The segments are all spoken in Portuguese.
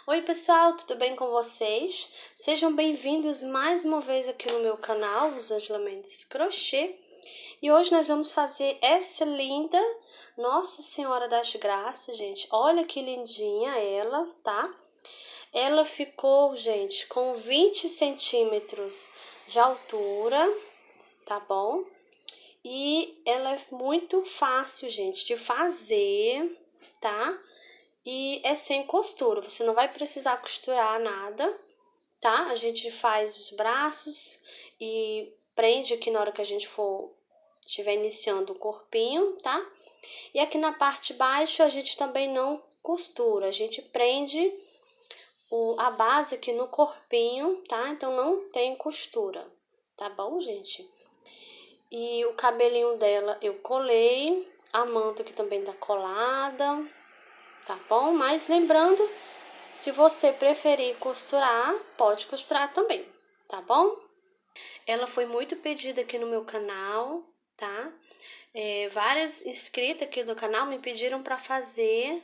Oi pessoal, tudo bem com vocês? Sejam bem-vindos mais uma vez aqui no meu canal, Rosângela Mendes Crochê. E hoje nós vamos fazer essa linda Nossa Senhora das Graças, gente. Olha que lindinha ela, tá? Ela ficou, gente, com 20 centímetros de altura, tá bom? E ela é muito fácil, gente, de fazer, tá? E é sem costura, você não vai precisar costurar nada, tá? A gente faz os braços e prende aqui na hora que a gente estiver iniciando o corpinho, tá? E aqui na parte de baixo a gente também não costura, a gente prende a base aqui no corpinho, tá? Então não tem costura, tá bom, gente? E o cabelinho dela eu colei, a manta aqui também tá colada, tá bom? Mas lembrando, se você preferir costurar, pode costurar também, tá bom? Ela foi muito pedida aqui no meu canal, tá? Várias inscritas aqui do canal me pediram para fazer,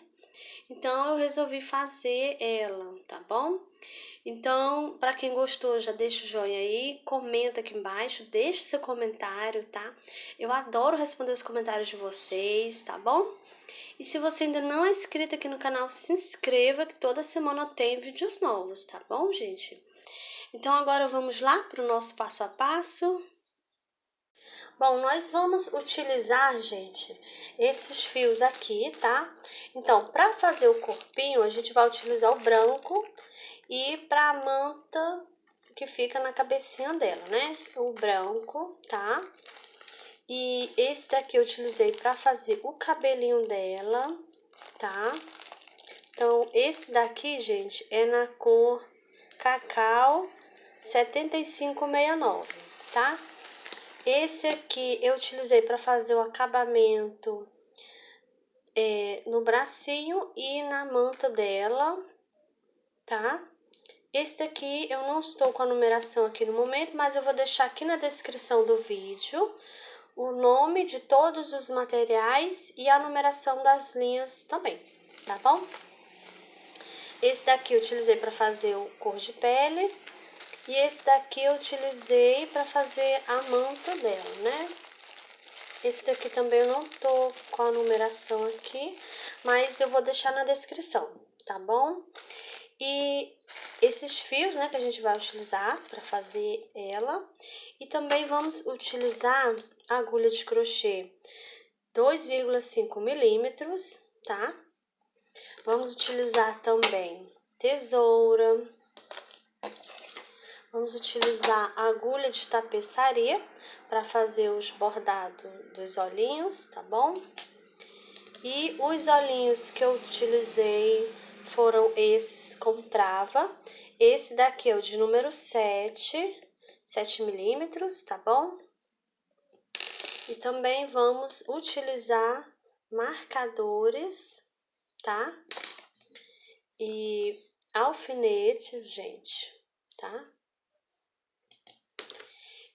então eu resolvi fazer ela, tá bom? Então, para quem gostou, já deixa o joinha aí, comenta aqui embaixo, deixa seu comentário, tá? Eu adoro responder os comentários de vocês, tá bom? E se você ainda não é inscrito aqui no canal, se inscreva que toda semana tem vídeos novos, tá bom, gente? Então agora vamos lá para o nosso passo a passo. Bom, nós vamos utilizar, gente, esses fios aqui, tá? Então, para fazer o corpinho, a gente vai utilizar o branco e para a manta que fica na cabecinha dela, né? O branco, tá? E esse daqui eu utilizei para fazer o cabelinho dela, tá? Então, esse daqui, gente, é na cor Cacau 7569, tá? Esse aqui eu utilizei para fazer o acabamento no bracinho e na manta dela, tá? Esse daqui eu não estou com a numeração aqui no momento, mas eu vou deixar aqui na descrição do vídeo o nome de todos os materiais e a numeração das linhas também, tá bom? Esse daqui eu utilizei para fazer o cor de pele e esse daqui eu utilizei para fazer a manta dela, né? Esse daqui também eu não tô com a numeração aqui, mas eu vou deixar na descrição, tá bom? E esses fios, né, que a gente vai utilizar para fazer ela. E também vamos utilizar a agulha de crochê 2,5 milímetros, tá? Vamos utilizar também tesoura. Vamos utilizar a agulha de tapeçaria para fazer os bordados dos olhinhos, tá bom? E os olhinhos que eu utilizei foram esses com trava. Esse daqui é o de número 7 milímetros, tá bom? E também vamos utilizar marcadores, tá? E alfinetes, gente, tá?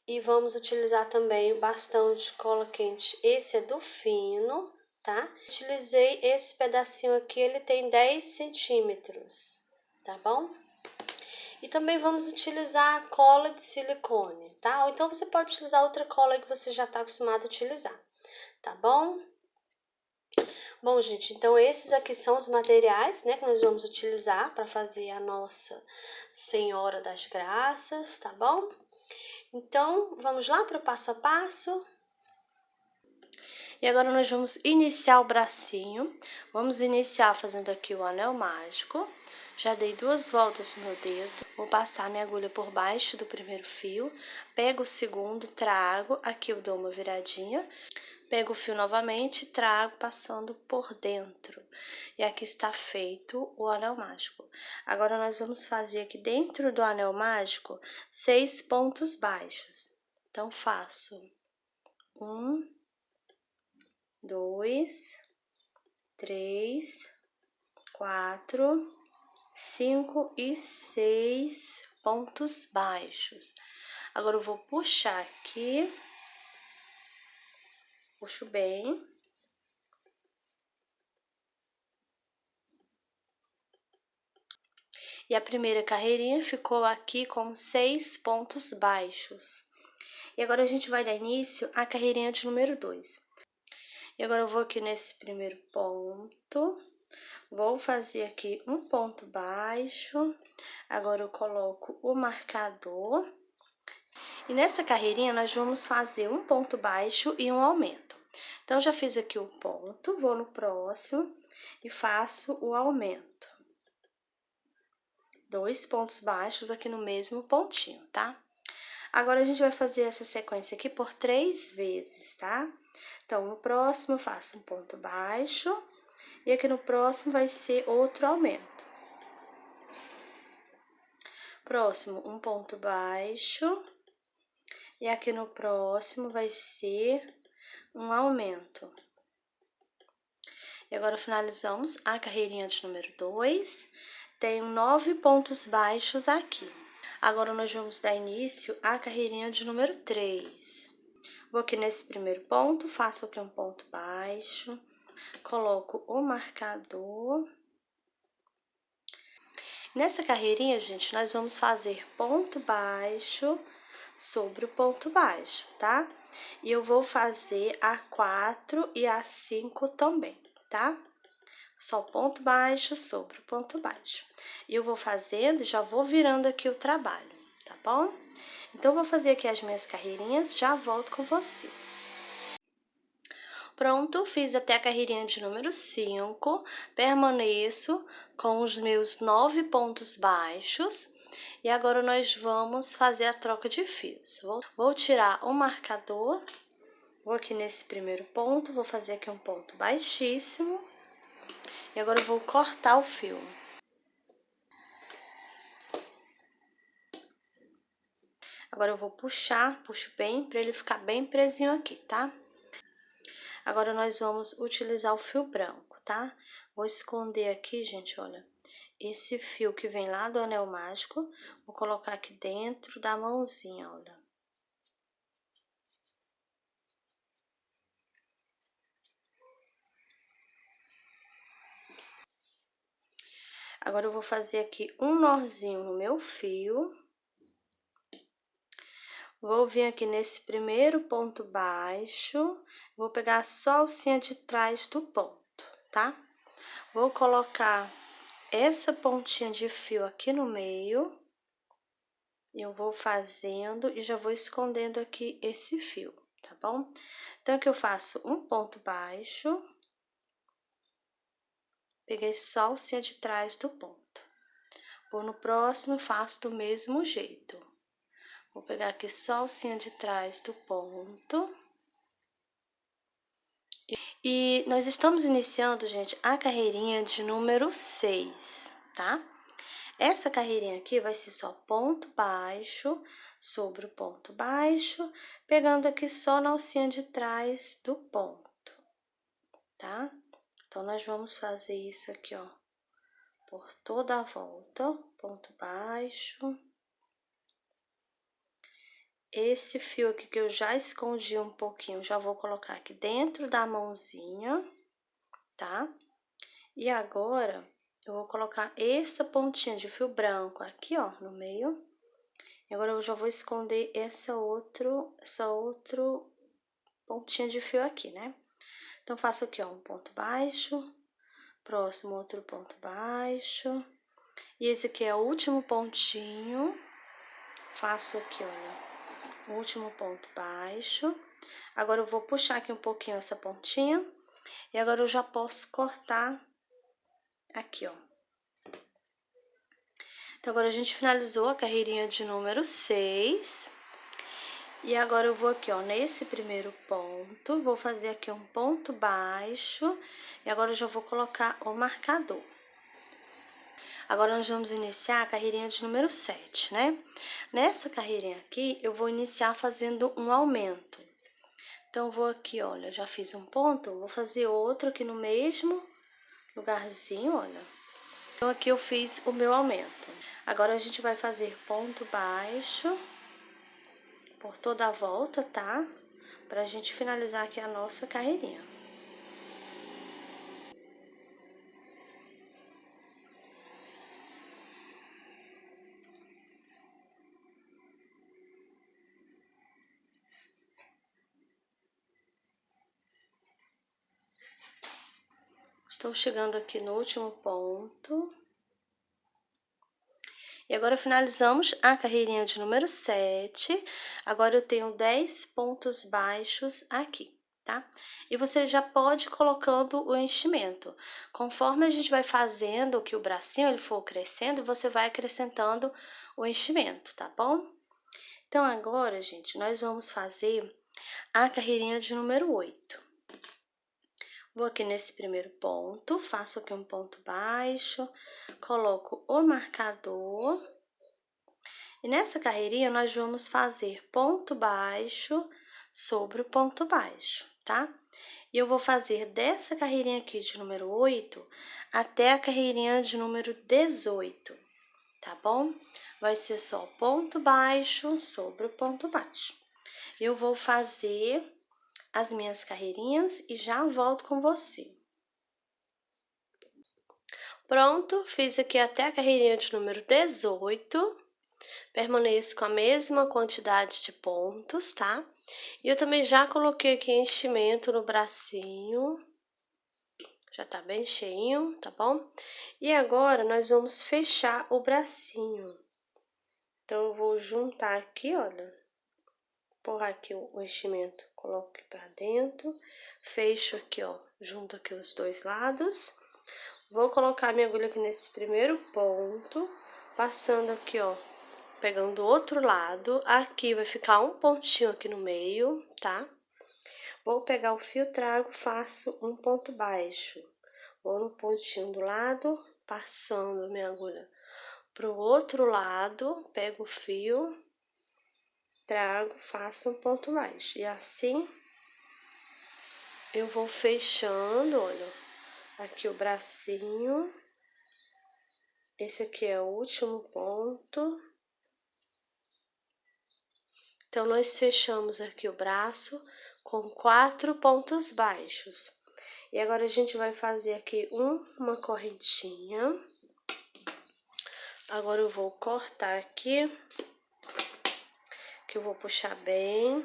E vamos utilizar também o bastão de cola quente. Esse é do fino, tá? Utilizei esse pedacinho aqui, ele tem 10 centímetros, tá bom? E também vamos utilizar a cola de silicone, tá? Ou então você pode utilizar outra cola que você já está acostumado a utilizar, tá bom? Bom, gente, então esses aqui são os materiais, né, que nós vamos utilizar para fazer a Nossa Senhora das Graças, tá bom? Então, vamos lá para o passo a passo? E agora nós vamos iniciar o bracinho. Vamos iniciar fazendo aqui o anel mágico. Já dei 2 voltas no dedo. Vou passar minha agulha por baixo do primeiro fio. Pego o segundo, trago. Aqui eu dou uma viradinha. Pego o fio novamente, trago passando por dentro. E aqui está feito o anel mágico. Agora, nós vamos fazer aqui dentro do anel mágico 6 pontos baixos. Então, faço 1, 2, 3, 4, 5 e 6 pontos baixos. Agora, eu vou puxar aqui. Puxo bem. E a primeira carreirinha ficou aqui com 6 pontos baixos. E agora a gente vai dar início à carreirinha de número 2. E agora eu vou aqui nesse primeiro ponto, vou fazer aqui um ponto baixo, agora eu coloco o marcador. E nessa carreirinha nós vamos fazer um ponto baixo e um aumento. Então, já fiz aqui o ponto, vou no próximo e faço o aumento. 2 pontos baixos aqui no mesmo pontinho, tá? Agora, a gente vai fazer essa sequência aqui por 3 vezes, tá? Então, no próximo eu faço um ponto baixo e aqui no próximo vai ser outro aumento. Próximo, um ponto baixo e aqui no próximo vai ser um aumento. E agora finalizamos a carreirinha de número 2. Tenho 9 pontos baixos aqui. Agora nós vamos dar início à carreirinha de número 3. Vou aqui nesse primeiro ponto, faço aqui um ponto baixo, coloco o marcador. Nessa carreirinha, gente, nós vamos fazer ponto baixo sobre o ponto baixo, tá? E eu vou fazer a 4 e a 5 também, tá? Só ponto baixo sobre o ponto baixo. E eu vou fazendo, já vou virando aqui o trabalho, tá bom? Então, eu vou fazer aqui as minhas carreirinhas, já volto com você. Pronto, fiz até a carreirinha de número 5, permaneço com os meus 9 pontos baixos. E agora, nós vamos fazer a troca de fios. Vou tirar o marcador, vou aqui nesse primeiro ponto, vou fazer aqui um ponto baixíssimo. E agora eu vou cortar o fio. Agora eu vou puxar, puxo bem, para ele ficar bem presinho aqui, tá? Agora nós vamos utilizar o fio branco, tá? Vou esconder aqui, gente, olha, esse fio que vem lá do anel mágico, vou colocar aqui dentro da mãozinha, olha. Agora eu vou fazer aqui um nozinho no meu fio. Vou vir aqui nesse primeiro ponto baixo, vou pegar só a alcinha de trás do ponto, tá? Vou colocar essa pontinha de fio aqui no meio, eu vou fazendo e já vou escondendo aqui esse fio, tá bom? Então, aqui eu faço um ponto baixo, peguei só a alcinha de trás do ponto. Vou no próximo, faço do mesmo jeito. Vou pegar aqui só a alcinha de trás do ponto. E nós estamos iniciando, gente, a carreirinha de número 6, tá? Essa carreirinha aqui vai ser só ponto baixo sobre o ponto baixo, pegando aqui só na alcinha de trás do ponto, tá? Então, nós vamos fazer isso aqui, ó, por toda a volta, ponto baixo. Esse fio aqui que eu já escondi um pouquinho, já vou colocar aqui dentro da mãozinha, tá? E agora, eu vou colocar essa pontinha de fio branco aqui, ó, no meio. E agora, eu já vou esconder essa outro pontinha de fio aqui, né? Então, faço aqui, ó, um ponto baixo, próximo outro ponto baixo. E esse aqui é o último pontinho. Faço aqui, olha, o último ponto baixo. Agora, eu vou puxar aqui um pouquinho essa pontinha. E agora, eu já posso cortar aqui, ó. Então, agora a gente finalizou a carreirinha de número 6. E agora eu vou aqui, ó, nesse primeiro ponto, vou fazer aqui um ponto baixo. E agora eu já vou colocar o marcador. Agora nós vamos iniciar a carreirinha de número 7, né? Nessa carreirinha aqui, eu vou iniciar fazendo um aumento. Então, eu vou aqui, olha, já fiz um ponto, vou fazer outro aqui no mesmo lugarzinho, olha. Então, aqui eu fiz o meu aumento. Agora, a gente vai fazer ponto baixo por toda a volta, tá? Pra gente finalizar aqui a nossa carreirinha. Estou chegando aqui no último ponto. E agora finalizamos a carreirinha de número 7. Agora eu tenho 10 pontos baixos aqui, tá? E você já pode ir colocando o enchimento. Conforme a gente vai fazendo que o bracinho ele for crescendo, você vai acrescentando o enchimento, tá bom? Então agora, gente, nós vamos fazer a carreirinha de número 8. Vou aqui nesse primeiro ponto, faço aqui um ponto baixo, coloco o marcador. E nessa carreirinha, nós vamos fazer ponto baixo sobre o ponto baixo, tá? E eu vou fazer dessa carreirinha aqui de número 8 até a carreirinha de número 18, tá bom? Vai ser só ponto baixo sobre o ponto baixo. Eu vou fazer as minhas carreirinhas e já volto com você. Pronto, fiz aqui até a carreirinha de número 18. Permaneço com a mesma quantidade de pontos, tá? E eu também já coloquei aqui enchimento no bracinho. Já tá bem cheinho, tá bom? E agora, nós vamos fechar o bracinho. Então, eu vou juntar aqui, olha. Empurrar aqui o enchimento, coloco aqui pra dentro. Fecho aqui, ó, junto aqui os dois lados. Vou colocar minha agulha aqui nesse primeiro ponto, passando aqui, ó, pegando do outro lado. Aqui vai ficar um pontinho aqui no meio, tá? Vou pegar o fio, trago, faço um ponto baixo. Vou no pontinho do lado, passando minha agulha pro outro lado, pego o fio, trago, faço um ponto baixo. E assim, eu vou fechando, olha, aqui o bracinho. Esse aqui é o último ponto. Então, nós fechamos aqui o braço com 4 pontos baixos. E agora, a gente vai fazer aqui uma correntinha. Agora, eu vou cortar aqui, que eu vou puxar bem,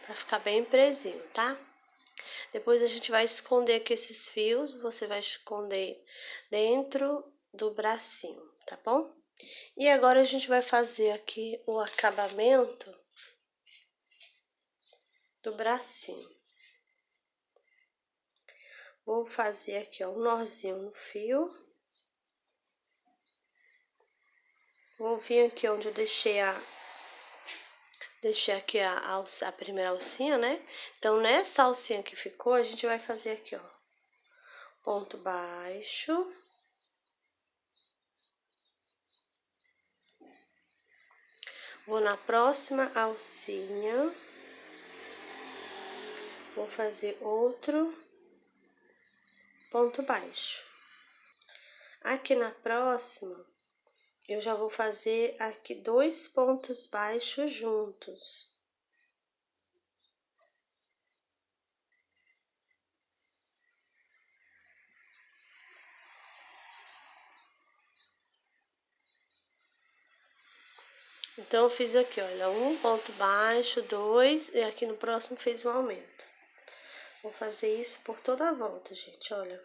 pra ficar bem presinho, tá? Depois, a gente vai esconder aqui esses fios, você vai esconder dentro do bracinho, tá bom? E agora, a gente vai fazer aqui o acabamento do bracinho. Vou fazer aqui, ó, um nozinho no fio. Vou vir aqui onde eu deixei aqui a primeira alcinha, né? Então, nessa alcinha que ficou, a gente vai fazer aqui, ó, ponto baixo. Vou na próxima alcinha. Vou fazer outro ponto baixo. Aqui na próxima, eu já vou fazer aqui 2 pontos baixos juntos. Então, eu fiz aqui, olha, um ponto baixo, 2, e aqui no próximo fiz um aumento. Vou fazer isso por toda a volta, gente, olha.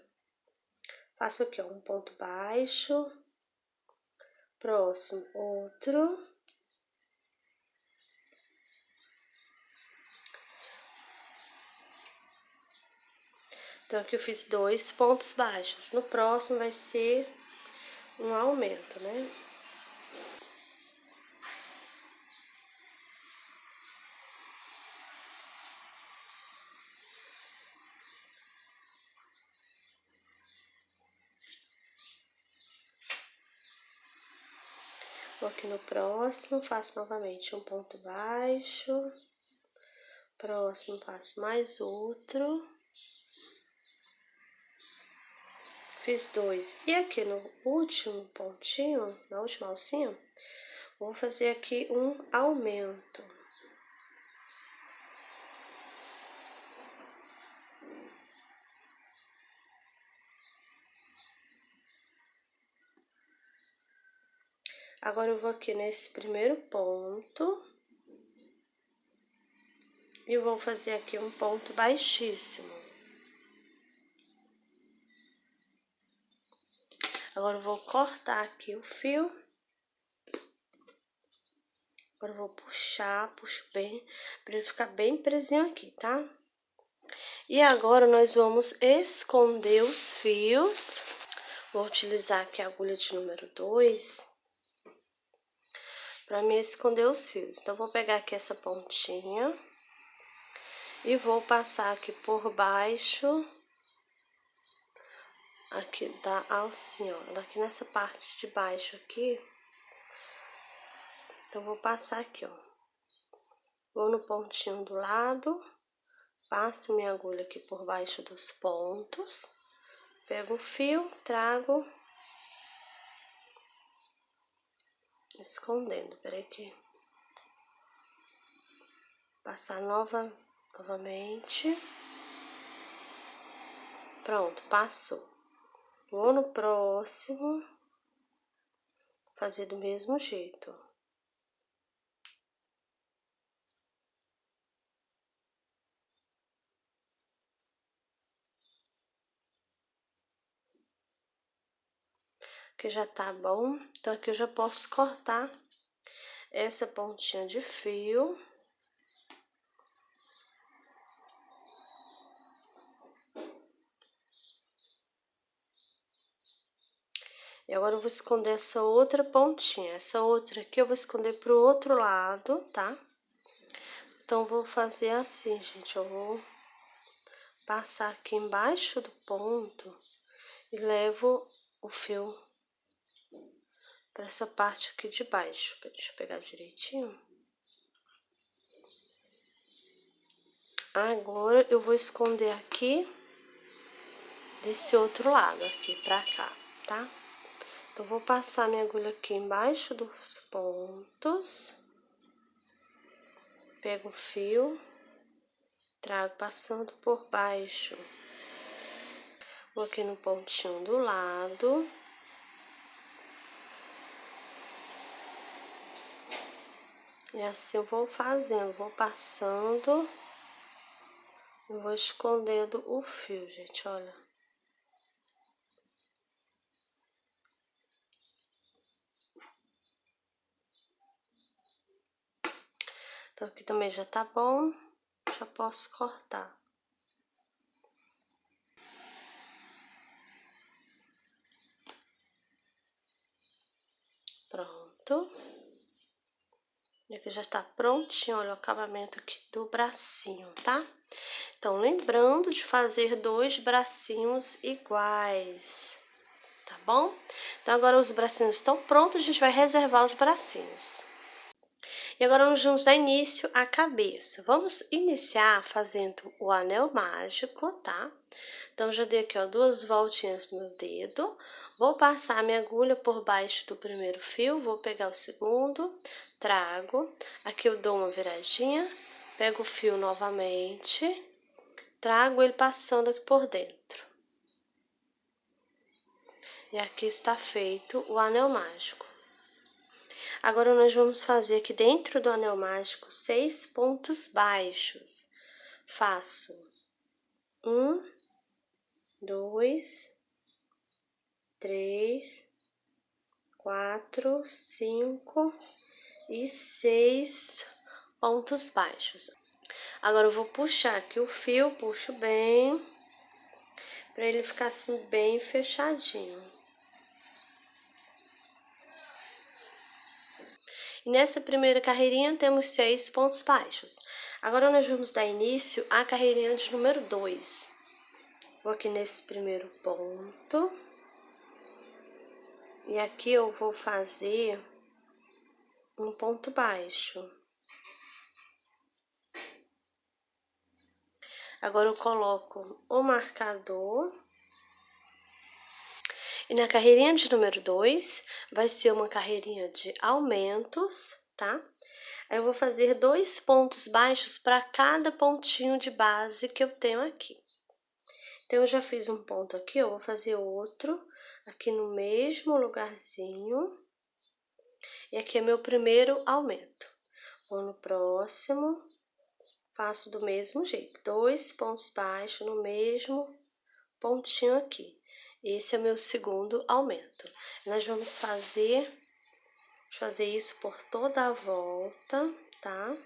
Faço aqui, ó, um ponto baixo, próximo, outro. Então, aqui eu fiz 2 pontos baixos. No próximo vai ser um aumento, né? Vou aqui no próximo, faço novamente um ponto baixo. Próximo, faço mais outro. Fiz 2. E aqui no último pontinho, na última alcinha, vou fazer aqui um aumento. Agora, eu vou aqui nesse primeiro ponto. E eu vou fazer aqui um ponto baixíssimo. Agora eu vou cortar aqui o fio. Agora eu vou puxar, puxo bem, pra ele ficar bem presinho aqui, tá? E agora nós vamos esconder os fios. Vou utilizar aqui a agulha de número 2 para me esconder os fios. Então, vou pegar aqui essa pontinha e vou passar aqui por baixo, aqui da alcinha, ó, aqui nessa parte de baixo aqui. Então, vou passar aqui, ó. Vou no pontinho do lado, passo minha agulha aqui por baixo dos pontos, pego o fio, trago, escondendo, peraí aqui. Passar novamente. Pronto, passou. Vou no próximo, fazer do mesmo jeito. Que já tá bom, então aqui eu já posso cortar essa pontinha de fio. E agora eu vou esconder essa outra pontinha. Essa outra aqui eu vou esconder pro outro lado, tá? Então, vou fazer assim, gente. Eu vou passar aqui embaixo do ponto e levo o fio pra essa parte aqui de baixo. Deixa eu pegar direitinho. Agora, eu vou esconder aqui desse outro lado, aqui pra cá, tá? Então, vou passar minha agulha aqui embaixo dos pontos. Pego o fio, trago passando por baixo. Vou aqui no pontinho do lado. E assim eu vou fazendo, vou passando. E vou escondendo o fio, gente, olha. Então, aqui também já tá bom, já posso cortar. Pronto. E aqui já tá prontinho, olha o acabamento aqui do bracinho, tá? Então, lembrando de fazer 2 bracinhos iguais, tá bom? Então, agora os bracinhos estão prontos, a gente vai reservar os bracinhos. E agora nós vamos dar início à cabeça. Vamos iniciar fazendo o anel mágico, tá? Então, já dei aqui, ó, 2 voltinhas no meu dedo. Vou passar a minha agulha por baixo do primeiro fio, vou pegar o segundo, trago. Aqui eu dou uma viradinha, pego o fio novamente, trago ele passando aqui por dentro. E aqui está feito o anel mágico. Agora, nós vamos fazer aqui dentro do anel mágico 6 pontos baixos. Faço 1, 2, 3, 4, 5 e 6 pontos baixos. Agora, eu vou puxar aqui o fio, puxo bem, para ele ficar assim bem fechadinho. E nessa primeira carreirinha temos 6 pontos baixos. Agora, nós vamos dar início à carreirinha de número 2. Vou aqui nesse primeiro ponto. E aqui eu vou fazer um ponto baixo. Agora, eu coloco o marcador. E na carreirinha de número 2, vai ser uma carreirinha de aumentos, tá? Aí, eu vou fazer 2 pontos baixos para cada pontinho de base que eu tenho aqui. Então, eu já fiz um ponto aqui, eu vou fazer outro aqui no mesmo lugarzinho. E aqui é meu primeiro aumento. Vou no próximo, faço do mesmo jeito. 2 pontos baixos no mesmo pontinho aqui. Esse é o meu segundo aumento. Nós vamos fazer isso por toda a volta, tá?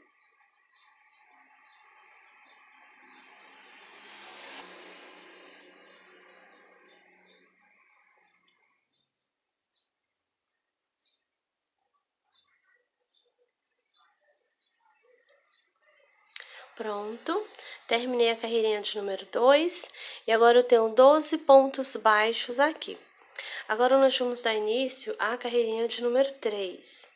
Pronto, terminei a carreirinha de número 2 e agora eu tenho 12 pontos baixos aqui. Agora nós vamos dar início à carreirinha de número 3.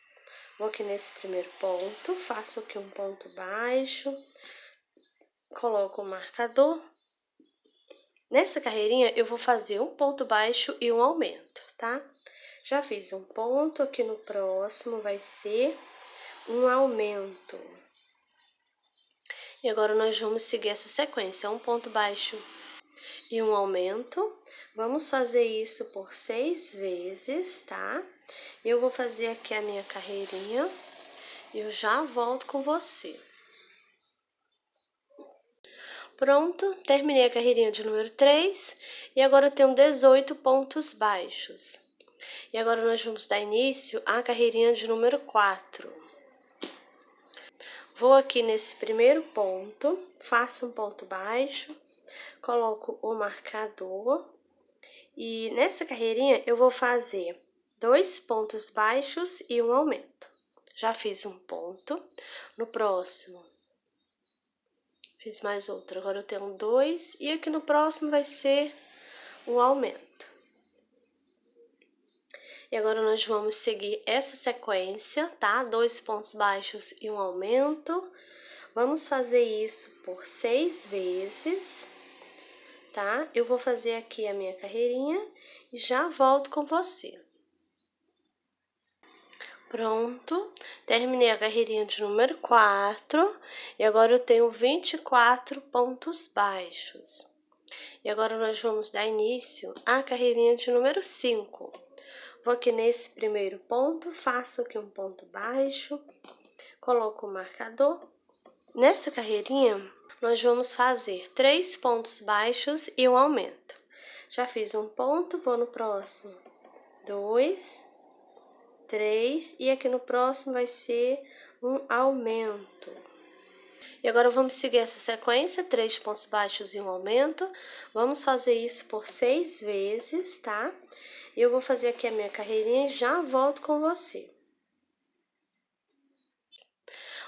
Vou aqui nesse primeiro ponto, faço aqui um ponto baixo, coloco o marcador. Nessa carreirinha eu vou fazer um ponto baixo e um aumento, tá? Já fiz um ponto, aqui no próximo vai ser um aumento. E agora nós vamos seguir essa sequência, um ponto baixo e um aumento. Vamos fazer isso por 6 vezes, tá? Eu vou fazer aqui a minha carreirinha e eu já volto com você. Pronto, terminei a carreirinha de número 3 e agora eu tenho 18 pontos baixos. E agora nós vamos dar início à carreirinha de número 4. Vou aqui nesse primeiro ponto, faço um ponto baixo, coloco o marcador e nessa carreirinha eu vou fazer 2 pontos baixos e um aumento. Já fiz um ponto, no próximo fiz mais outro, agora eu tenho 2 e aqui no próximo vai ser um aumento. E agora nós vamos seguir essa sequência, tá? 2 pontos baixos e um aumento. Vamos fazer isso por 6 vezes, tá? Eu vou fazer aqui a minha carreirinha e já volto com você. Pronto, terminei a carreirinha de número 4 e agora eu tenho 24 pontos baixos. E agora nós vamos dar início à carreirinha de número 5. Vou aqui nesse primeiro ponto, faço aqui um ponto baixo, coloco o marcador. Nessa carreirinha, nós vamos fazer 3 pontos baixos e um aumento. Já fiz um ponto, vou no próximo. 2, 3 e aqui no próximo vai ser um aumento. E agora vamos seguir essa sequência, 3 pontos baixos e um aumento. Vamos fazer isso por 6 vezes, tá? Eu vou fazer aqui a minha carreirinha e já volto com você.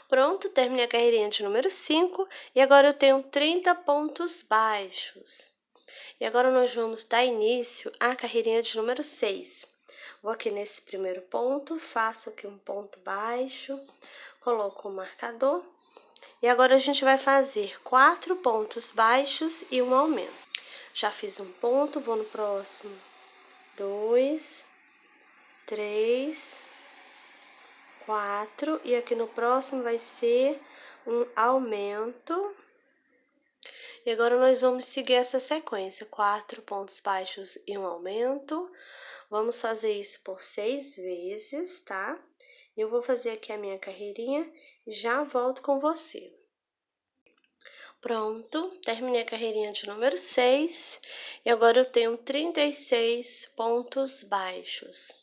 Pronto, terminei a carreirinha de número 5 e agora eu tenho 30 pontos baixos. E agora nós vamos dar início à carreirinha de número 6. Vou aqui nesse primeiro ponto, faço aqui um ponto baixo, coloco o marcador. E agora a gente vai fazer 4 pontos baixos e um aumento. Já fiz um ponto, vou no próximo. 2, 3, 4 e aqui no próximo vai ser um aumento. E agora nós vamos seguir essa sequência, 4 pontos baixos e um aumento. Vamos fazer isso por 6 vezes, tá? Eu vou fazer aqui a minha carreirinha e já volto com você. Pronto, terminei a carreirinha de número 6 e agora eu tenho 36 pontos baixos.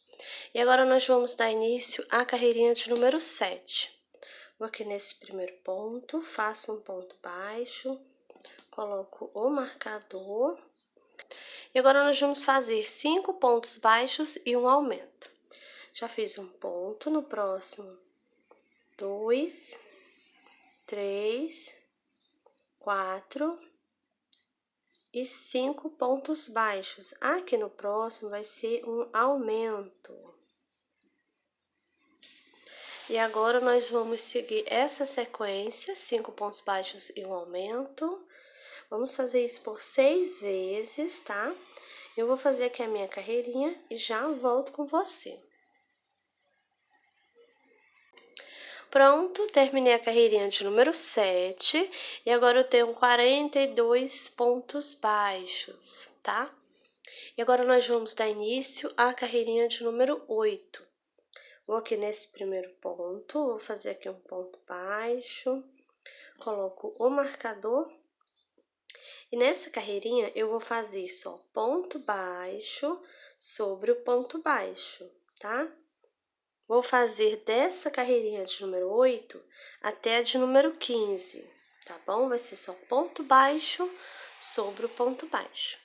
E agora nós vamos dar início à carreirinha de número 7. Vou aqui nesse primeiro ponto, faço um ponto baixo, coloco o marcador. E agora nós vamos fazer 5 pontos baixos e um aumento. Já fiz um ponto, no próximo 2, 3, 4 e 5 pontos baixos. Aqui no próximo vai ser um aumento. E agora nós vamos seguir essa sequência, 5 pontos baixos e um aumento. Vamos fazer isso por 6 vezes, tá? Eu vou fazer aqui a minha carreirinha e já volto com você. Pronto, terminei a carreirinha de número 7 e agora eu tenho 42 pontos baixos, tá? E agora nós vamos dar início à carreirinha de número 8. Vou aqui nesse primeiro ponto, vou fazer aqui um ponto baixo, coloco o marcador. E nessa carreirinha, eu vou fazer só ponto baixo sobre o ponto baixo, tá? Vou fazer dessa carreirinha de número 8 até a de número 15, tá bom? Vai ser só ponto baixo sobre o ponto baixo.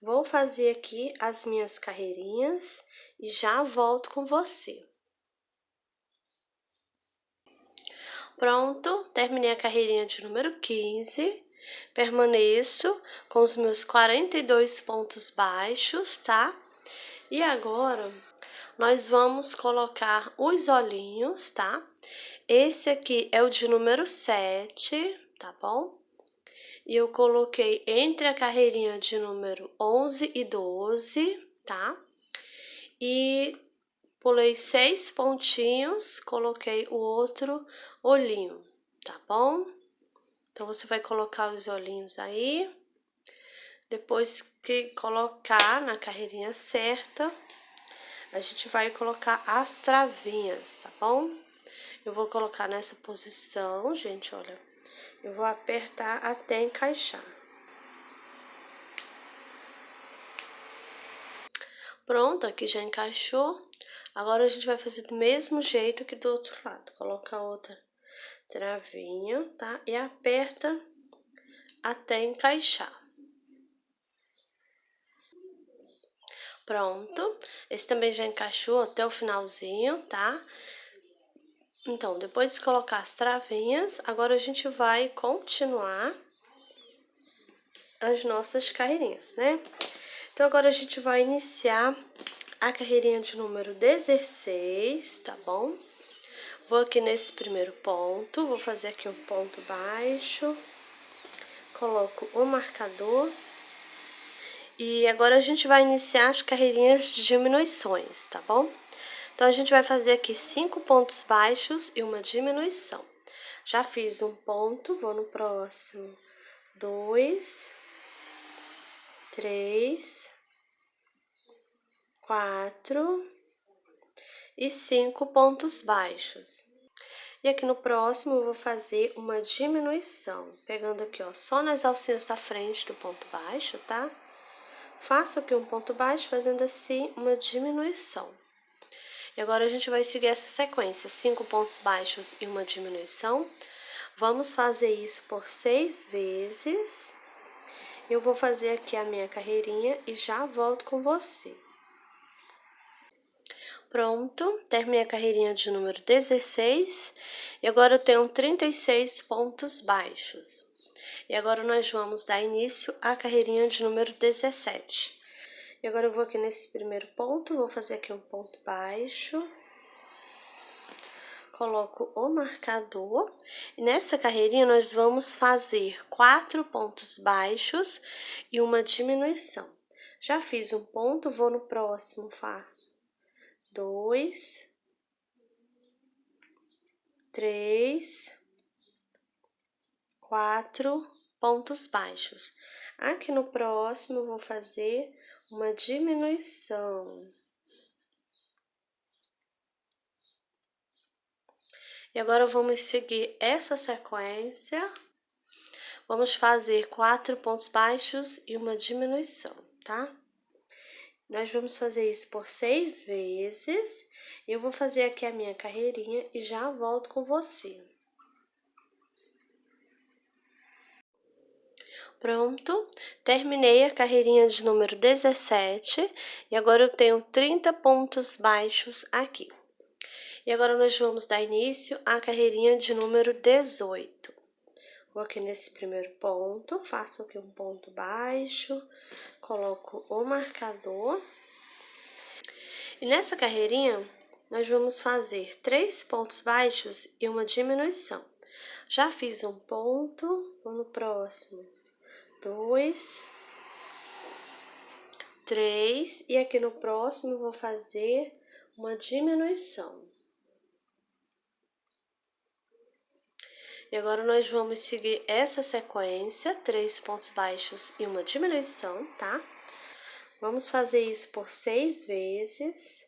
Vou fazer aqui as minhas carreirinhas e já volto com você. Pronto, terminei a carreirinha de número 15. Permaneço com os meus 42 pontos baixos, tá? E agora, nós vamos colocar os olhinhos, tá? Esse aqui é o de número 7, tá bom? E eu coloquei entre a carreirinha de número 11 e 12, tá? E pulei 6 pontinhos, coloquei o outro olhinho, tá bom? Então, você vai colocar os olhinhos aí. Depois que colocar na carreirinha certa, a gente vai colocar as travinhas, tá bom? Eu vou colocar nessa posição, gente, olha. Eu vou apertar até encaixar. Pronto, aqui já encaixou. Agora a gente vai fazer do mesmo jeito que do outro lado. Coloca a outra travinha, tá? E aperta até encaixar. Pronto. Esse também já encaixou até o finalzinho, tá? Então, depois de colocar as travinhas, agora a gente vai continuar as nossas carreirinhas, né? Então, agora a gente vai iniciar a carreirinha de número 16, tá bom? Vou aqui nesse primeiro ponto, vou fazer aqui um ponto baixo, coloco o marcador. E agora a gente vai iniciar as carreirinhas de diminuições, tá bom? Então, a gente vai fazer aqui 5 pontos baixos e uma diminuição. Já fiz um ponto, vou no próximo. 2, 3, 4 e 5 pontos baixos. E aqui no próximo eu vou fazer uma diminuição, pegando aqui, ó, só nas alcinhas da frente do ponto baixo, tá? Faço aqui um ponto baixo, fazendo assim uma diminuição. E agora a gente vai seguir essa sequência, 5 pontos baixos e uma diminuição. Vamos fazer isso por 6 vezes. Eu vou fazer aqui a minha carreirinha e já volto com você. Pronto, terminei a carreirinha de número 16 e agora eu tenho 36 pontos baixos. E agora nós vamos dar início à carreirinha de número 17. E agora eu vou aqui nesse primeiro ponto, vou fazer aqui um ponto baixo. Coloco o marcador. E nessa carreirinha nós vamos fazer 4 pontos baixos e uma diminuição. Já fiz um ponto, vou no próximo, faço 2, 3, 4 pontos baixos. Aqui no próximo, vou fazer uma diminuição. E agora vamos seguir essa sequência. Vamos fazer 4 pontos baixos e uma diminuição, tá? Nós vamos fazer isso por 6 vezes. Eu vou fazer aqui a minha carreirinha e já volto com você. Pronto, terminei a carreirinha de número 17 e agora eu tenho 30 pontos baixos aqui. E agora nós vamos dar início à carreirinha de número 18. Vou aqui nesse primeiro ponto, faço aqui um ponto baixo, coloco o marcador. E nessa carreirinha, nós vamos fazer 3 pontos baixos e uma diminuição. Já fiz um ponto, vou no próximo. 2, 3, e aqui no próximo vou fazer uma diminuição. E agora nós vamos seguir essa sequência, 3 pontos baixos e uma diminuição, tá? Vamos fazer isso por 6 vezes.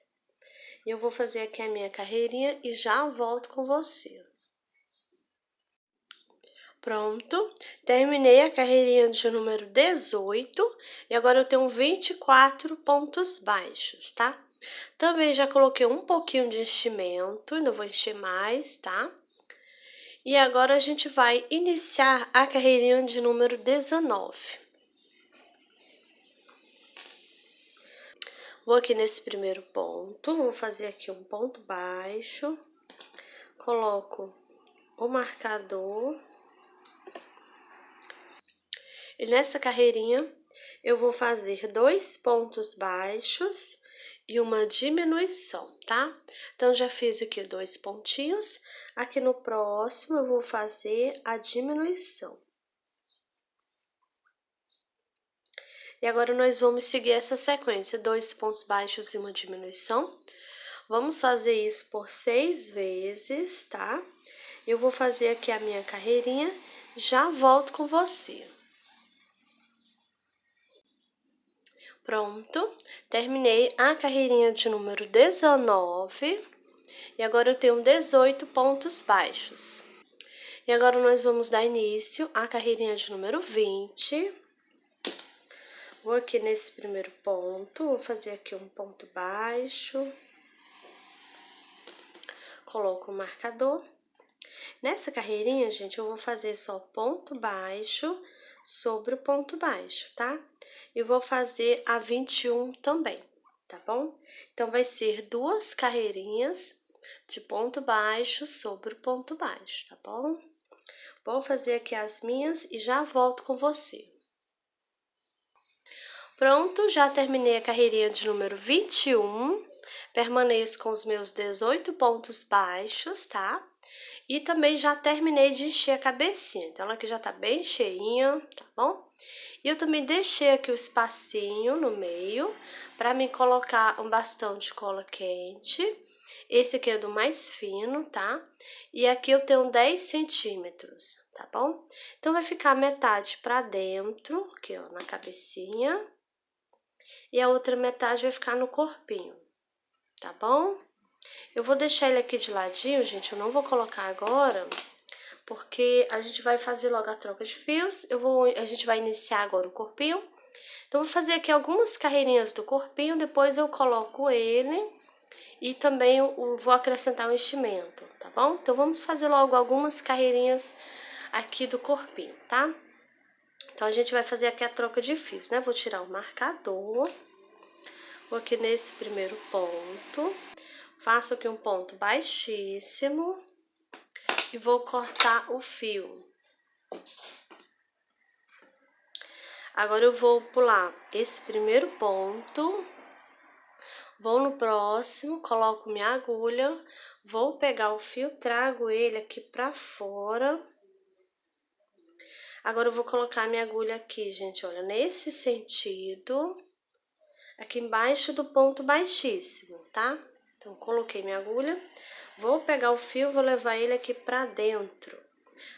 E eu vou fazer aqui a minha carreirinha e já volto com você. Pronto, terminei a carreirinha de número 18 e agora eu tenho 24 pontos baixos, tá? Também já coloquei um pouquinho de enchimento, ainda vou encher mais, tá? E agora a gente vai iniciar a carreirinha de número 19. Vou aqui nesse primeiro ponto, vou fazer aqui um ponto baixo, coloco o marcador. E nessa carreirinha, eu vou fazer 2 pontos baixos e uma diminuição, tá? Então, já fiz aqui 2 pontinhos. Aqui no próximo, eu vou fazer a diminuição. E agora, nós vamos seguir essa sequência, 2 pontos baixos e uma diminuição. Vamos fazer isso por 6 vezes, tá? Eu vou fazer aqui a minha carreirinha, já volto com você. Pronto, terminei a carreirinha de número 19 e agora eu tenho 18 pontos baixos. E agora nós vamos dar início à carreirinha de número 20. Vou aqui nesse primeiro ponto, vou fazer aqui um ponto baixo. Coloco o marcador. Nessa carreirinha, gente, eu vou fazer só ponto baixo sobre o ponto baixo, tá? E vou fazer a 21 também, tá bom? Então, vai ser 2 carreirinhas de ponto baixo sobre o ponto baixo, tá bom? Vou fazer aqui as minhas e já volto com você. Pronto, já terminei a carreirinha de número 21. Permaneço com os meus 18 pontos baixos, tá? E também já terminei de encher a cabecinha. Então, ela aqui já tá bem cheinha, tá bom? E eu também deixei aqui o espacinho no meio para me colocar um bastão de cola quente. Esse aqui é do mais fino, tá? E aqui eu tenho 10 centímetros, tá bom? Então, vai ficar metade para dentro, aqui ó, na cabecinha. E a outra metade vai ficar no corpinho, tá bom? Eu vou deixar ele aqui de ladinho, gente, eu não vou colocar agora, porque a gente vai fazer logo a troca de fios. A gente vai iniciar agora o corpinho. Então, eu vou fazer aqui algumas carreirinhas do corpinho, depois eu coloco ele e também eu vou acrescentar um enchimento, tá bom? Então, vamos fazer logo algumas carreirinhas aqui do corpinho, tá? Então, a gente vai fazer aqui a troca de fios, né? Vou tirar o marcador, vou aqui nesse primeiro ponto, faço aqui um ponto baixíssimo e vou cortar o fio. Agora, eu vou pular esse primeiro ponto, vou no próximo, coloco minha agulha, vou pegar o fio, trago ele aqui pra fora. Agora, eu vou colocar minha agulha aqui, gente, olha, nesse sentido, aqui embaixo do ponto baixíssimo, tá? Então, coloquei minha agulha, vou pegar o fio, vou levar ele aqui pra dentro.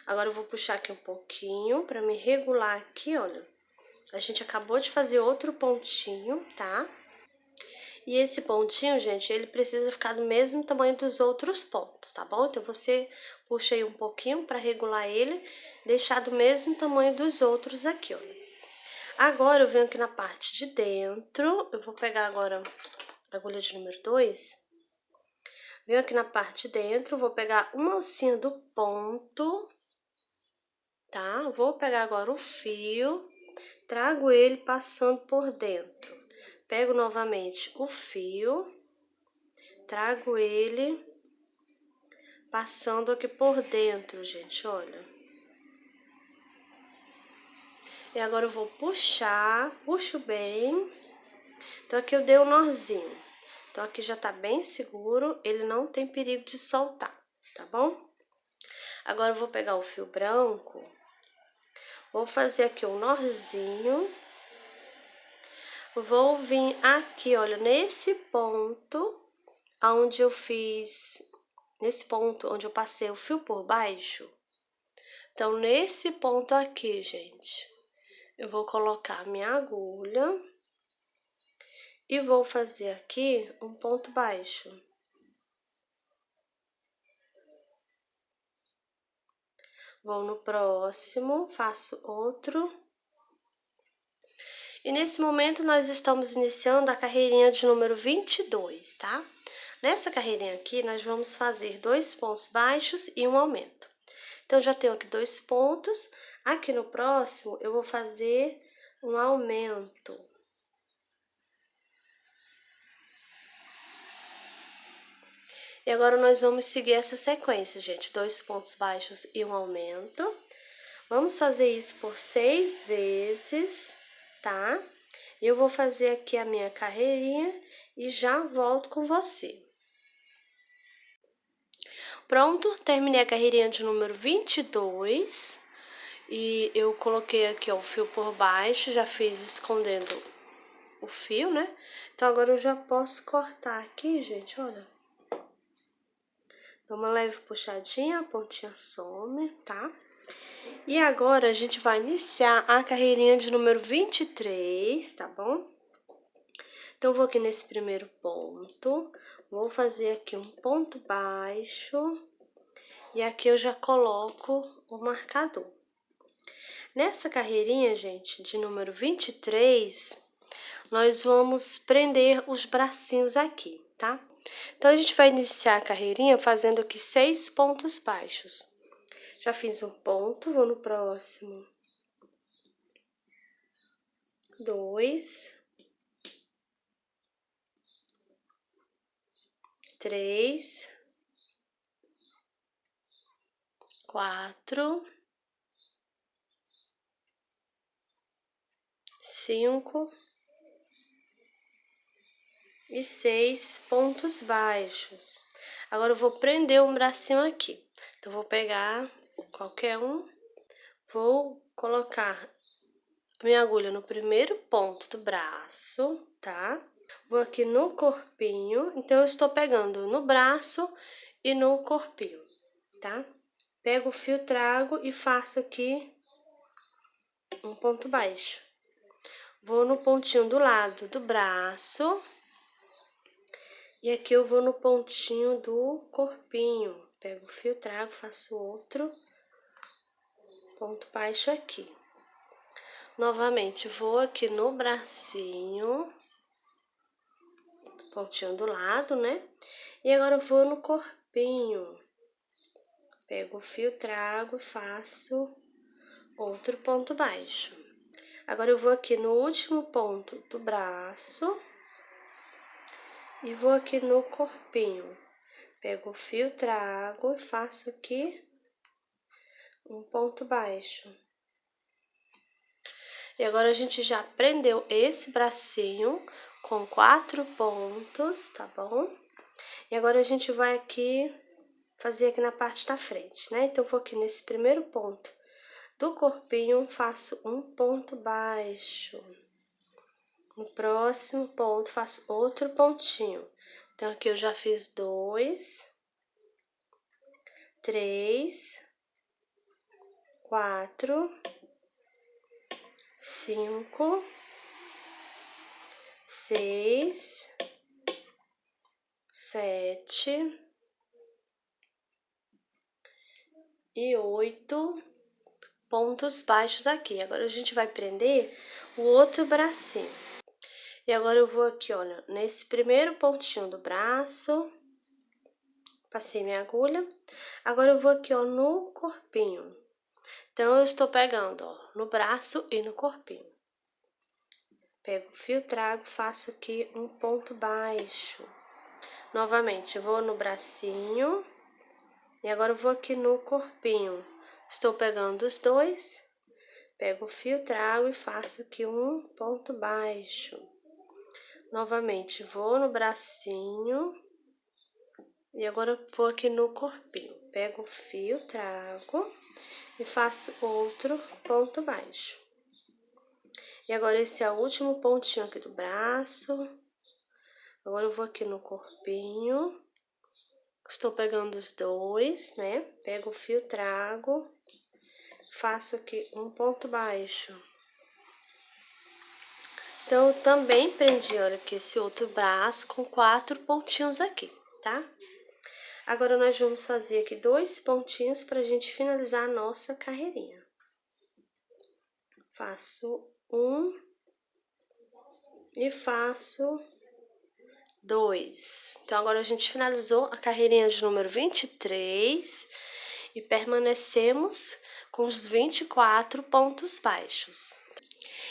Agora, eu vou puxar aqui um pouquinho pra me regular aqui, olha. A gente acabou de fazer outro pontinho, tá? E esse pontinho, gente, ele precisa ficar do mesmo tamanho dos outros pontos, tá bom? Então, você puxa aí um pouquinho para regular ele, deixar do mesmo tamanho dos outros aqui, olha. Agora, eu venho aqui na parte de dentro, eu vou pegar agora a agulha de número 2. Venho aqui na parte de dentro, vou pegar uma alcinha do ponto, tá? Vou pegar agora o fio, trago ele passando por dentro. Pego novamente o fio, trago ele passando aqui por dentro, gente, olha. E agora eu vou puxar, puxo bem. Então, aqui eu dei um nozinho. Então, aqui já tá bem seguro, ele não tem perigo de soltar, tá bom? Agora, eu vou pegar o fio branco, vou fazer aqui um nozinho. Vou vir aqui, olha, nesse ponto onde eu fiz, nesse ponto onde eu passei o fio por baixo. Então, nesse ponto aqui, gente, eu vou colocar minha agulha e vou fazer aqui um ponto baixo. Vou no próximo, faço outro. E nesse momento nós estamos iniciando a carreirinha de número 22, tá? Nessa carreirinha aqui nós vamos fazer 2 pontos baixos e um aumento. Então já tenho aqui 2 pontos. Aqui no próximo eu vou fazer um aumento. E agora nós vamos seguir essa sequência, gente. 2 pontos baixos e um aumento. Vamos fazer isso por 6 vezes, tá? Eu vou fazer aqui a minha carreirinha e já volto com você. Pronto, terminei a carreirinha de número 22. E eu coloquei aqui, ó, o fio por baixo, já fiz escondendo o fio, né? Então agora eu já posso cortar aqui, gente, olha. Dá uma leve puxadinha, a pontinha some, tá? E agora a gente vai iniciar a carreirinha de número 23, tá bom? Então, eu vou aqui nesse primeiro ponto, vou fazer aqui um ponto baixo e aqui eu já coloco o marcador. Nessa carreirinha, gente, de número 23, nós vamos prender os bracinhos aqui, tá? Então, a gente vai iniciar a carreirinha fazendo aqui 6 pontos baixos. Já fiz um ponto, vou no próximo. 2, 3, 4, 5 e 6 pontos baixos. Agora eu vou prender um bracinho aqui. Então, vou pegar qualquer um, vou colocar minha agulha no primeiro ponto do braço, tá? Vou aqui no corpinho, então eu estou pegando no braço e no corpinho, tá? Pego o fio, trago e faço aqui um ponto baixo. Vou no pontinho do lado do braço e aqui eu vou no pontinho do corpinho. Pego o fio, trago, faço outro ponto baixo aqui. Novamente, vou aqui no bracinho, pontinho do lado, né? E agora eu vou no corpinho. Pego o fio, trago, faço outro ponto baixo. Agora eu vou aqui no último ponto do braço e vou aqui no corpinho. Pego o fio, trago e faço aqui um ponto baixo. E agora a gente já prendeu esse bracinho com 4 pontos, tá bom? E agora a gente vai aqui fazer aqui na parte da frente, né? Então, eu vou aqui nesse primeiro ponto do corpinho, faço um ponto baixo. No próximo ponto, faço outro pontinho. Então, aqui eu já fiz 2, 3, 4, 5, 6, 7 e 8 pontos baixos aqui. Agora a gente vai prender o outro bracinho. E agora eu vou aqui, olha, nesse primeiro pontinho do braço, passei minha agulha. Agora eu vou aqui, ó, no corpinho. Então, eu estou pegando, ó, no braço e no corpinho. Pego o fio, trago, faço aqui um ponto baixo. Novamente, eu vou no bracinho e agora eu vou aqui no corpinho. Estou pegando os dois, pego o fio, trago e faço aqui um ponto baixo. Novamente, vou no bracinho e agora eu vou aqui no corpinho. Pego o fio, trago e faço outro ponto baixo. E agora esse é o último pontinho aqui do braço. Agora eu vou aqui no corpinho. Estou pegando os dois, né? Pego o fio, trago, faço aqui um ponto baixo. Então, eu também prendi, olha aqui, esse outro braço com 4 pontinhos aqui, tá? Agora, nós vamos fazer aqui 2 pontinhos pra gente finalizar a nossa carreirinha. Faço 1 e faço 2. Então, agora a gente finalizou a carreirinha de número 23 e permanecemos com os 24 pontos baixos.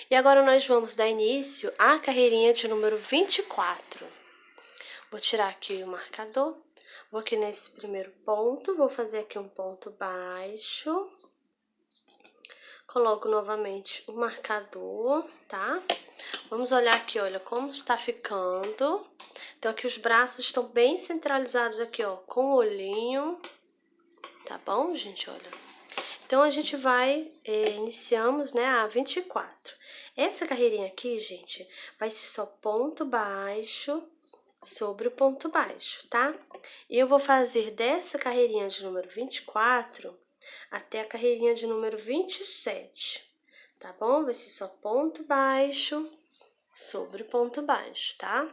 E agora nós vamos dar início à carreirinha de número 24. Vou tirar aqui o marcador, vou aqui nesse primeiro ponto, vou fazer aqui um ponto baixo. Coloco novamente o marcador, tá? Vamos olhar aqui, olha, como está ficando. Então, aqui os braços estão bem centralizados aqui, ó, com o olhinho. Tá bom, gente? Olha. Então, a gente vai, iniciamos, né, a 24. Essa carreirinha aqui, gente, vai ser só ponto baixo sobre o ponto baixo, tá? E eu vou fazer dessa carreirinha de número 24 até a carreirinha de número 27, tá bom? Vai ser só ponto baixo sobre ponto baixo, tá?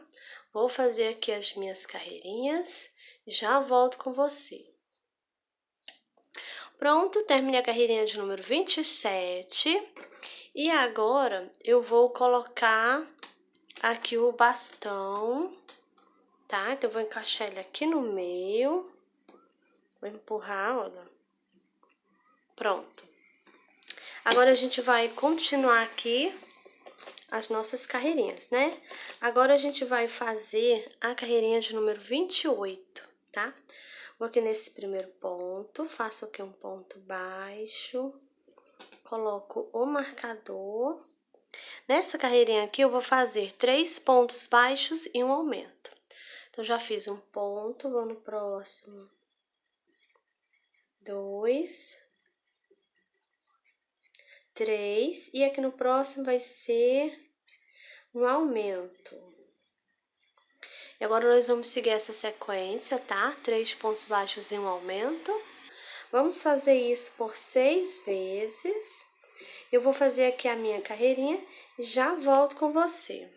Vou fazer aqui as minhas carreirinhas e já volto com você. Pronto, terminei a carreirinha de número 27 e agora eu vou colocar aqui o bastão, tá? Então, eu vou encaixar ele aqui no meio, vou empurrar, olha. Pronto. Agora, a gente vai continuar aqui as nossas carreirinhas, né? Agora, a gente vai fazer a carreirinha de número 28, tá? Vou aqui nesse primeiro ponto, faço aqui um ponto baixo, coloco o marcador. Nessa carreirinha aqui, eu vou fazer 3 pontos baixos e um aumento. Então, já fiz um ponto, vou no próximo. 2, 3, e aqui no próximo vai ser um aumento. E agora, nós vamos seguir essa sequência, tá? 3 pontos baixos e um aumento. Vamos fazer isso por 6 vezes. Eu vou fazer aqui a minha carreirinha e já volto com você.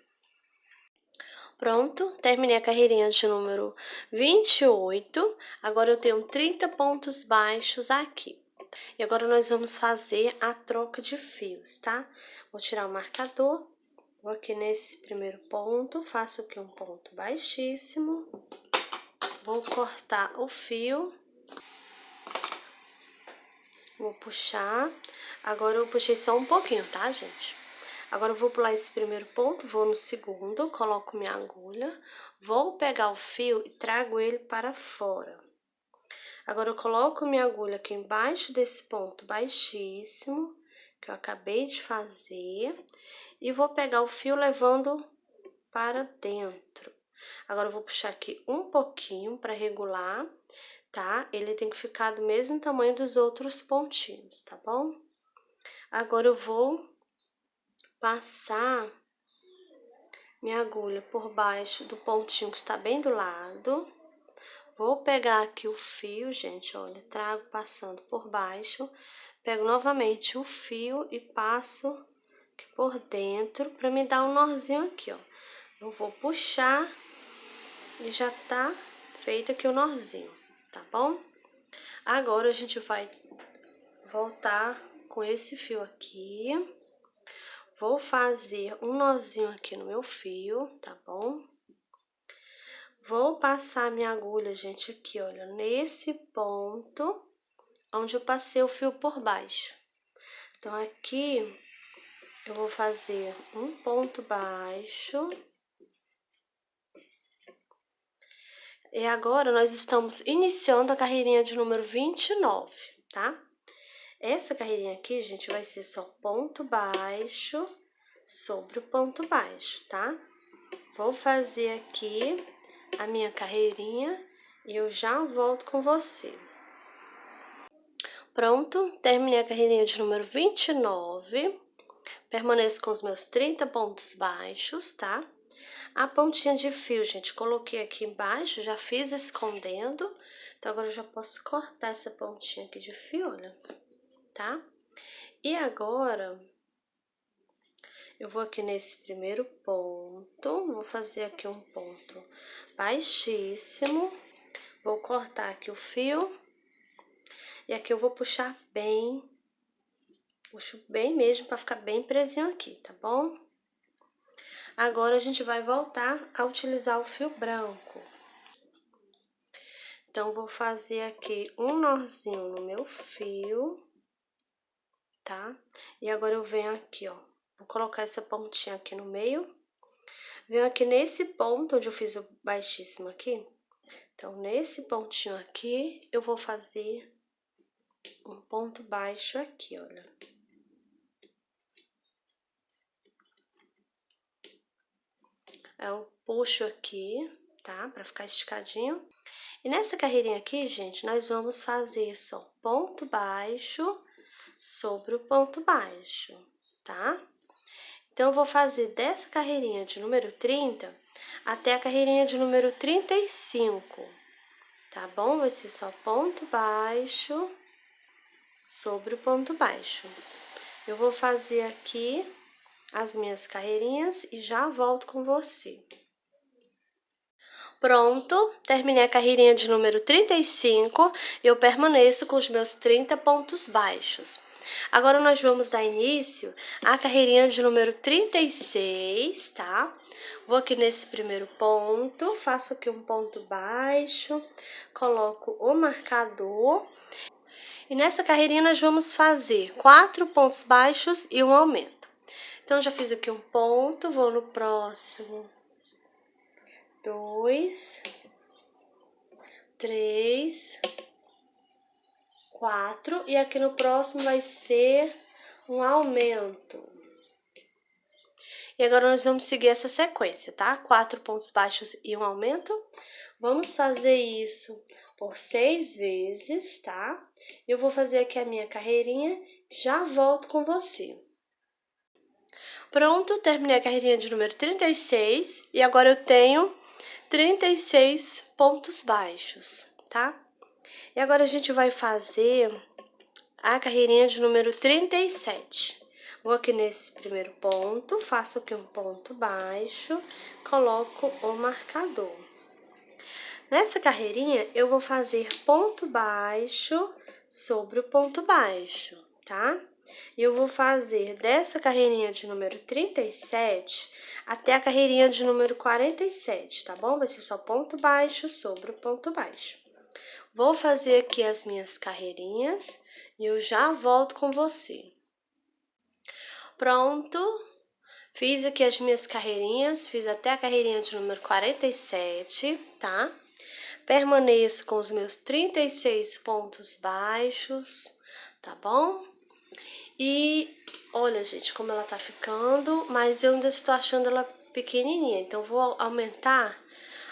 Pronto, terminei a carreirinha de número 28. Agora, eu tenho 30 pontos baixos aqui. E agora, nós vamos fazer a troca de fios, tá? Vou tirar o marcador, vou aqui nesse primeiro ponto, faço aqui um ponto baixíssimo. Vou cortar o fio. Vou puxar. Agora, eu puxei só um pouquinho, tá, gente? Agora, eu vou pular esse primeiro ponto, vou no segundo, coloco minha agulha, vou pegar o fio e trago ele para fora. Agora, eu coloco minha agulha aqui embaixo desse ponto baixíssimo, que eu acabei de fazer, e vou pegar o fio levando para dentro. Agora, eu vou puxar aqui um pouquinho para regular, tá? Ele tem que ficar do mesmo tamanho dos outros pontinhos, tá bom? Agora, eu vou passar minha agulha por baixo do pontinho que está bem do lado. Vou pegar aqui o fio, gente, olha, trago passando por baixo, pego novamente o fio e passo aqui por dentro para me dar um nozinho aqui, ó. Eu vou puxar e já tá feito aqui o nozinho, tá bom? Agora, a gente vai voltar com esse fio aqui. Vou fazer um nozinho aqui no meu fio, tá bom? Vou passar minha agulha, gente, aqui, olha, nesse ponto onde eu passei o fio por baixo. Então, aqui eu vou fazer um ponto baixo. E agora, nós estamos iniciando a carreirinha de número 29, tá? Essa carreirinha aqui, gente, vai ser só ponto baixo sobre o ponto baixo, tá? Vou fazer aqui a minha carreirinha e eu já volto com você. Pronto, terminei a carreirinha de número 29. Permaneço com os meus 30 pontos baixos, tá? A pontinha de fio, gente, coloquei aqui embaixo, já fiz escondendo. Então, agora eu já posso cortar essa pontinha aqui de fio, olha, tá? E agora, eu vou aqui nesse primeiro ponto, vou fazer aqui um ponto baixíssimo, Vou cortar aqui o fio. E aqui eu vou puxar bem. Puxo bem mesmo pra ficar bem presinho aqui, tá bom? Agora a gente vai voltar a utilizar o fio branco. Então, vou fazer aqui um nozinho no meu fio, tá? E agora eu venho aqui, ó, vou colocar essa pontinha aqui no meio. Venho aqui nesse ponto onde eu fiz o baixíssimo aqui. Então, nesse pontinho aqui, eu vou fazer um ponto baixo aqui, olha. Eu puxo aqui, tá? Pra ficar esticadinho. E nessa carreirinha aqui, gente, nós vamos fazer só ponto baixo sobre o ponto baixo, tá? Então, eu vou fazer dessa carreirinha de número 30 até a carreirinha de número 35, tá bom? Vai ser só ponto baixo sobre o ponto baixo. Eu vou fazer aqui as minhas carreirinhas e já volto com você. Pronto, terminei a carreirinha de número 35 e eu permaneço com os meus 30 pontos baixos. Agora, nós vamos dar início à carreirinha de número 36, tá? Vou aqui nesse primeiro ponto, faço aqui um ponto baixo, coloco o marcador. E nessa carreirinha nós vamos fazer 4 pontos baixos e um aumento. Então, já fiz aqui um ponto, vou no próximo. 2, 3, 4, e aqui no próximo vai ser um aumento. E agora nós vamos seguir essa sequência, tá? 4 pontos baixos e um aumento. Vamos fazer isso por 6 vezes, tá? Eu vou fazer aqui a minha carreirinha, já volto com você. Pronto, terminei a carreirinha de número 36 e agora eu tenho 36 pontos baixos, tá? E agora a gente vai fazer a carreirinha de número 37. Vou aqui nesse primeiro ponto, faço aqui um ponto baixo, coloco o marcador. Nessa carreirinha, eu vou fazer ponto baixo sobre o ponto baixo, tá? E eu vou fazer dessa carreirinha de número 37 até a carreirinha de número 47, tá bom? Vai ser só ponto baixo sobre o ponto baixo. Vou fazer aqui as minhas carreirinhas e eu já volto com você. Pronto, fiz aqui as minhas carreirinhas, fiz até a carreirinha de número 47, tá? Permaneço com os meus 36 pontos baixos, tá bom? E olha, gente, como ela tá ficando, mas eu ainda estou achando ela pequenininha, então vou aumentar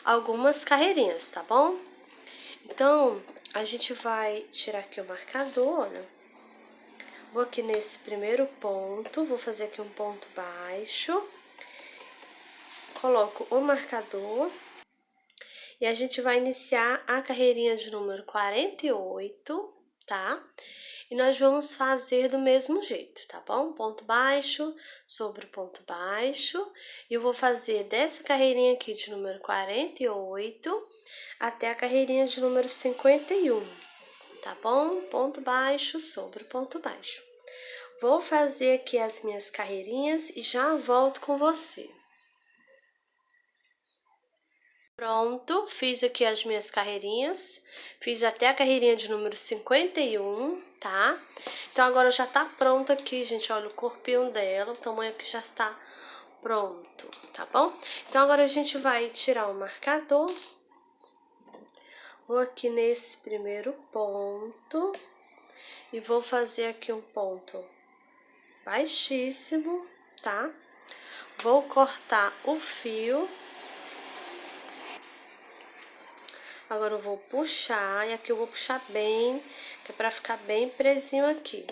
algumas carreirinhas, tá bom? Então, a gente vai tirar aqui o marcador, olha. Vou aqui nesse primeiro ponto, vou fazer aqui um ponto baixo. Coloco o marcador. E a gente vai iniciar a carreirinha de número 48, tá? E nós vamos fazer do mesmo jeito, tá bom? Ponto baixo sobre ponto baixo. E eu vou fazer dessa carreirinha aqui de número 48 até a carreirinha de número 51, tá bom? Ponto baixo sobre ponto baixo. Vou fazer aqui as minhas carreirinhas e já volto com você. Pronto, fiz aqui as minhas carreirinhas, fiz até a carreirinha de número 51, tá? Então, agora já tá pronto aqui, gente, olha o corpinho dela, o tamanho que já está pronto, tá bom? Então, agora a gente vai tirar o marcador. Vou aqui nesse primeiro ponto e vou fazer aqui um ponto baixíssimo, tá? Vou cortar o fio. Agora eu vou puxar, e aqui eu vou puxar bem, que é pra ficar bem presinho aqui.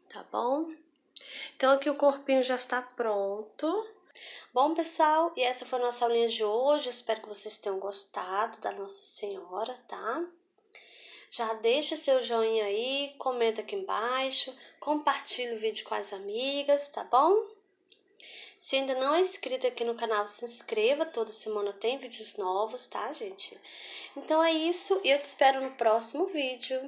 Tá bom? Então, aqui o corpinho já está pronto. Bom, pessoal, e essa foi a nossa aulinha de hoje. Eu espero que vocês tenham gostado da Nossa Senhora, tá? Já deixa seu joinha aí, comenta aqui embaixo, compartilha o vídeo com as amigas, tá bom? Se ainda não é inscrito aqui no canal, se inscreva, toda semana tem vídeos novos, tá, gente? Então é isso, e eu te espero no próximo vídeo.